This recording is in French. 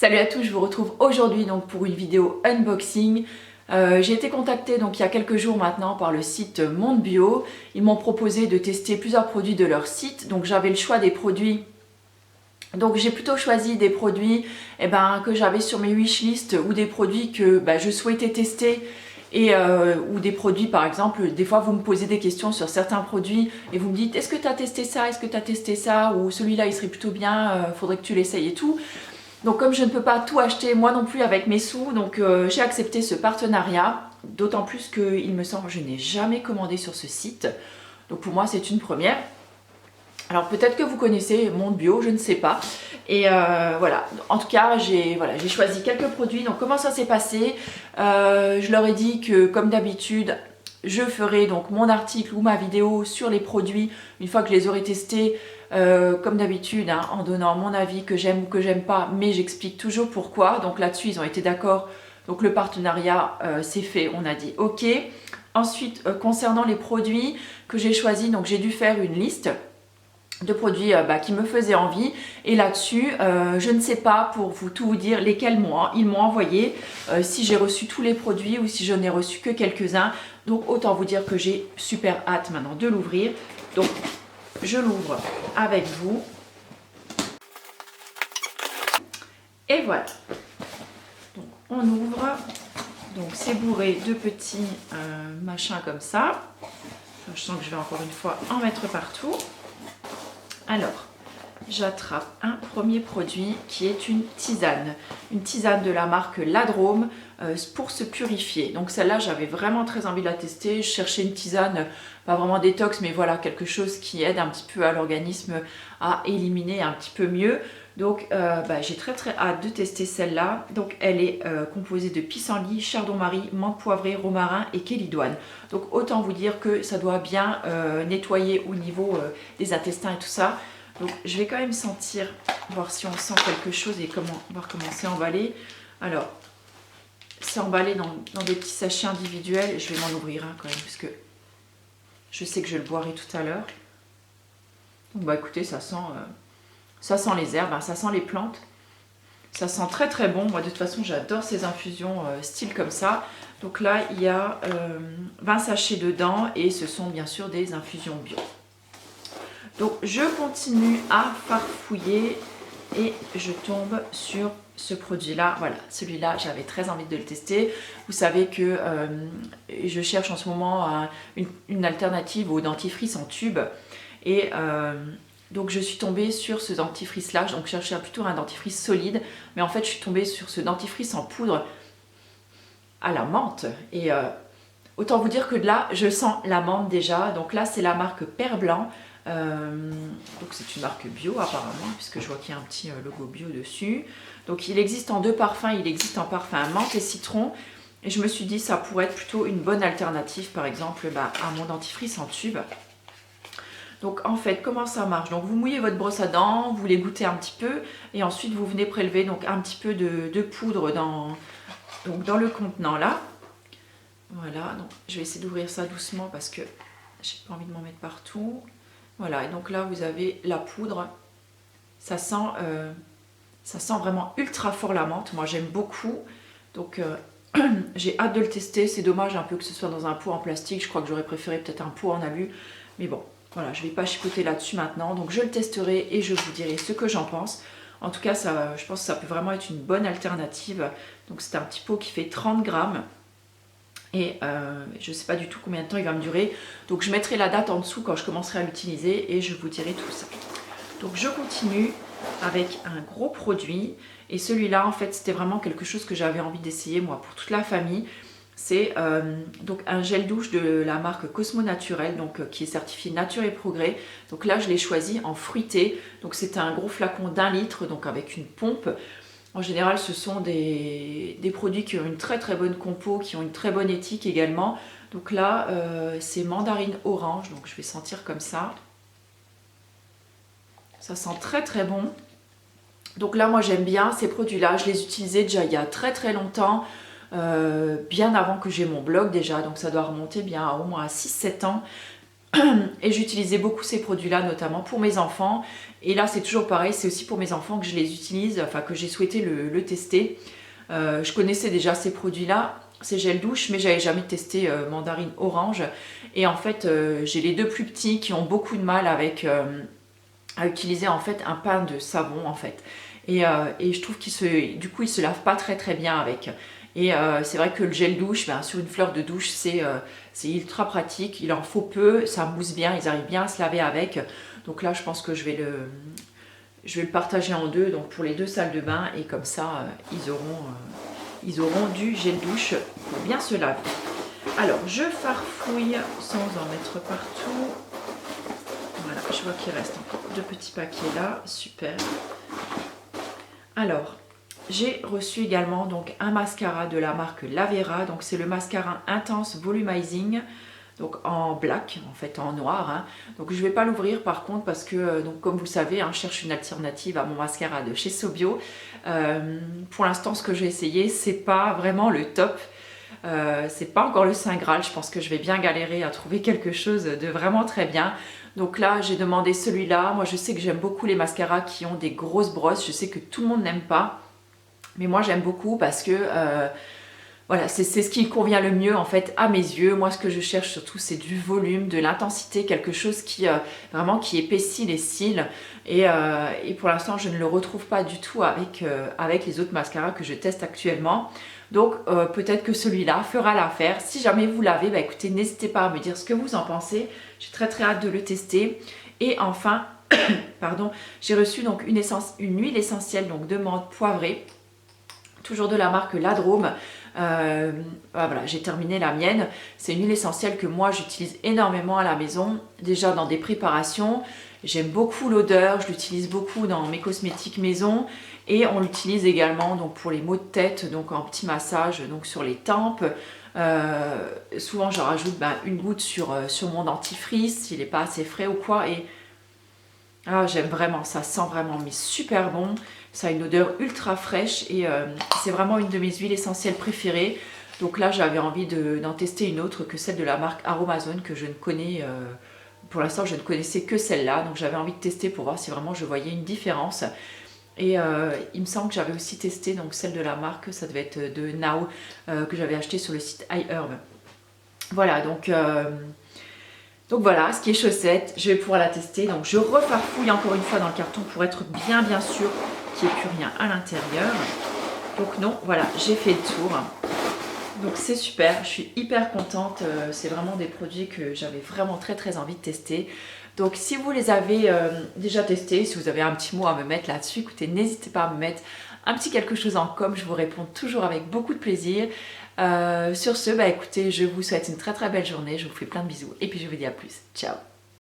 Salut à tous, je vous retrouve aujourd'hui donc pour une vidéo unboxing. J'ai été contactée donc il y a quelques jours maintenant par le site Monde Bio. Ils m'ont proposé de tester plusieurs produits de leur site, donc j'avais le choix des produits. Donc j'ai plutôt choisi des produits que j'avais sur mes wishlist ou des produits que je souhaitais tester et ou des produits par exemple, des fois vous me posez des questions sur certains produits et vous me dites est-ce que tu as testé ça, est-ce que tu as testé ça ou celui-là il serait plutôt bien, faudrait que tu l'essayes et tout. Donc comme je ne peux pas tout acheter moi non plus avec mes sous, donc j'ai accepté ce partenariat, d'autant plus qu'il me semble que je n'ai jamais commandé sur ce site. Donc pour moi c'est une première. Alors peut-être que vous connaissez Monde Bio, je ne sais pas. Et voilà, en tout cas j'ai choisi quelques produits. Donc comment ça s'est passé? Je leur ai dit que comme d'habitude, je ferai donc mon article ou ma vidéo sur les produits une fois que je les aurai testés. Comme d'habitude, hein, en donnant mon avis que j'aime ou que j'aime pas, mais j'explique toujours pourquoi. Donc là-dessus, ils ont été d'accord. Donc le partenariat, c'est fait, on a dit ok. Ensuite, concernant les produits que j'ai choisis, donc j'ai dû faire une liste de produits qui me faisaient envie. Et là-dessus, je ne sais pas pour tout vous dire lesquels ils m'ont envoyé, si j'ai reçu tous les produits ou si je n'ai reçu que quelques-uns. Donc autant vous dire que j'ai super hâte maintenant de l'ouvrir. Donc je l'ouvre avec vous. Et voilà. Donc on ouvre. Donc c'est bourré de petits machins comme ça. Je sens que je vais encore une fois en mettre partout. Alors, j'attrape un premier produit qui est une tisane. Une tisane de la marque Ladrome pour se purifier. Donc celle-là, j'avais vraiment très envie de la tester. Je cherchais une tisane, pas vraiment détox, mais voilà, quelque chose qui aide un petit peu à l'organisme à éliminer un petit peu mieux. Donc j'ai très hâte de tester celle-là. Donc elle est composée de pissenlit, chardon-marie, menthe poivrée, romarin et kélidoine. Donc autant vous dire que ça doit bien nettoyer au niveau des intestins et tout ça. Donc je vais quand même sentir, voir si on sent quelque chose et voir comment c'est emballé. Alors, c'est emballé dans des petits sachets individuels. Je vais m'en ouvrir un quand même, puisque je sais que je le boirai tout à l'heure. Donc écoutez, ça sent les herbes, hein, ça sent les plantes. Ça sent très bon. Moi de toute façon j'adore ces infusions style comme ça. Donc là il y a 20 sachets dedans et ce sont bien sûr des infusions bio. Donc je continue à farfouiller et je tombe sur ce produit là. Voilà, celui-là j'avais très envie de le tester. Vous savez que je cherche en ce moment une alternative au dentifrice en tube. Et donc je suis tombée sur ce dentifrice là. Donc je cherchais plutôt un dentifrice solide. Mais en fait je suis tombée sur ce dentifrice en poudre à la menthe. Et autant vous dire que de là je sens la menthe déjà. Donc là c'est la marque Père Blanc. Donc c'est une marque bio apparemment, puisque je vois qu'il y a un petit logo bio dessus. Donc il existe en deux parfums, il existe en parfum menthe et citron. Et je me suis dit ça pourrait être plutôt une bonne alternative par exemple à mon dentifrice en tube. Donc en fait comment ça marche? Donc vous mouillez votre brosse à dents, vous l'égouttez un petit peu et ensuite vous venez prélever donc un petit peu de poudre dans le contenant là. Voilà, donc je vais essayer d'ouvrir ça doucement parce que j'ai pas envie de m'en mettre partout. Voilà, et donc là vous avez la poudre, ça sent vraiment ultra fort la menthe, moi j'aime beaucoup, donc j'ai hâte de le tester. C'est dommage un peu que ce soit dans un pot en plastique, je crois que j'aurais préféré peut-être un pot en alu, mais bon, voilà, je ne vais pas chipoter là-dessus maintenant, donc je le testerai et je vous dirai ce que j'en pense. En tout cas, je pense que ça peut vraiment être une bonne alternative, donc c'est un petit pot qui fait 30 grammes. Et je ne sais pas du tout combien de temps il va me durer. Donc je mettrai la date en dessous quand je commencerai à l'utiliser et je vous dirai tout ça. Donc je continue avec un gros produit. Et celui-là, en fait, c'était vraiment quelque chose que j'avais envie d'essayer, moi, pour toute la famille. C'est donc un gel douche de la marque Cosmo Naturel, donc qui est certifié Nature et Progrès. Donc là, je l'ai choisi en fruité. Donc c'est un gros flacon d'1 litre, donc avec une pompe. En général, ce sont des produits qui ont une très bonne compo, qui ont une très bonne éthique également. Donc là, c'est mandarine orange, donc je vais sentir comme ça. Ça sent très bon. Donc là, moi j'aime bien ces produits-là. Je les utilisais déjà il y a très longtemps, bien avant que j'ai mon blog déjà. Donc ça doit remonter bien au moins à 6-7 ans. Et j'utilisais beaucoup ces produits-là, notamment pour mes enfants. Et là, c'est toujours pareil, c'est aussi pour mes enfants que je les utilise, enfin que j'ai souhaité le tester. Je connaissais déjà ces produits-là, ces gels douche, mais j'avais jamais testé mandarine orange. Et en fait, j'ai les deux plus petits qui ont beaucoup de mal avec à utiliser en fait un pain de savon en fait. Et je trouve du coup, ils se lavent pas très bien avec. Et c'est vrai que le gel douche, ben, sur une fleur de douche, c'est ultra pratique. Il en faut peu, ça mousse bien, ils arrivent bien à se laver avec. Donc là, je pense que je vais le partager en deux, donc pour les deux salles de bain. Et comme ça, ils auront du gel douche pour bien se laver. Alors, je farfouille sans en mettre partout. Voilà, je vois qu'il reste encore deux petits paquets là. Super. Alors, j'ai reçu également donc un mascara de la marque Lavera. Donc c'est le mascara Intense Volumizing, donc en black, en fait en noir. Hein. Donc je ne vais pas l'ouvrir par contre parce que, donc, comme vous savez, hein, je cherche une alternative à mon mascara de chez Sobio. Pour l'instant, ce que j'ai essayé, c'est pas vraiment le top. C'est pas encore le Saint Graal. Je pense que je vais bien galérer à trouver quelque chose de vraiment très bien. Donc là, j'ai demandé celui-là. Moi, je sais que j'aime beaucoup les mascaras qui ont des grosses brosses. Je sais que tout le monde n'aime pas. Mais moi j'aime beaucoup parce que voilà, c'est ce qui convient le mieux en fait à mes yeux. Moi ce que je cherche surtout c'est du volume, de l'intensité, quelque chose qui vraiment qui épaissit les cils. Et pour l'instant je ne le retrouve pas du tout avec les autres mascaras que je teste actuellement. Donc peut-être que celui-là fera l'affaire. Si jamais vous l'avez, bah, écoutez, n'hésitez pas à me dire ce que vous en pensez. J'ai très hâte de le tester. Et enfin, pardon, j'ai reçu donc une huile essentielle donc de menthe poivrée. Toujours de la marque Ladrome. Voilà, j'ai terminé la mienne. C'est une huile essentielle que moi j'utilise énormément à la maison, déjà dans des préparations. J'aime beaucoup l'odeur, je l'utilise beaucoup dans mes cosmétiques maison et on l'utilise également donc pour les maux de tête, donc en petit massage donc sur les tempes. Souvent je rajoute une goutte sur mon dentifrice s'il n'est pas assez frais ou quoi. Et j'aime vraiment, ça sent vraiment mais super bon. Ça a une odeur ultra fraîche et c'est vraiment une de mes huiles essentielles préférées. Donc là, j'avais envie d'en tester une autre que celle de la marque Aromazone que je ne connais, pour l'instant, je ne connaissais que celle-là. Donc j'avais envie de tester pour voir si vraiment je voyais une différence. Et il me semble que j'avais aussi testé donc celle de la marque, ça devait être de Now, que j'avais acheté sur le site iHerb. Voilà, donc voilà, ce qui est chaussette, je vais pouvoir la tester. Donc je refarfouille encore une fois dans le carton pour être bien sûr qu'il n'y ait plus rien à l'intérieur. Donc non, voilà, j'ai fait le tour. Donc c'est super, je suis hyper contente. C'est vraiment des produits que j'avais vraiment très envie de tester. Donc si vous les avez déjà testés, si vous avez un petit mot à me mettre là-dessus, écoutez, n'hésitez pas à me mettre un petit quelque chose en com, je vous réponds toujours avec beaucoup de plaisir. Sur ce, écoutez, je vous souhaite une très belle journée, je vous fais plein de bisous et puis je vous dis à plus. Ciao!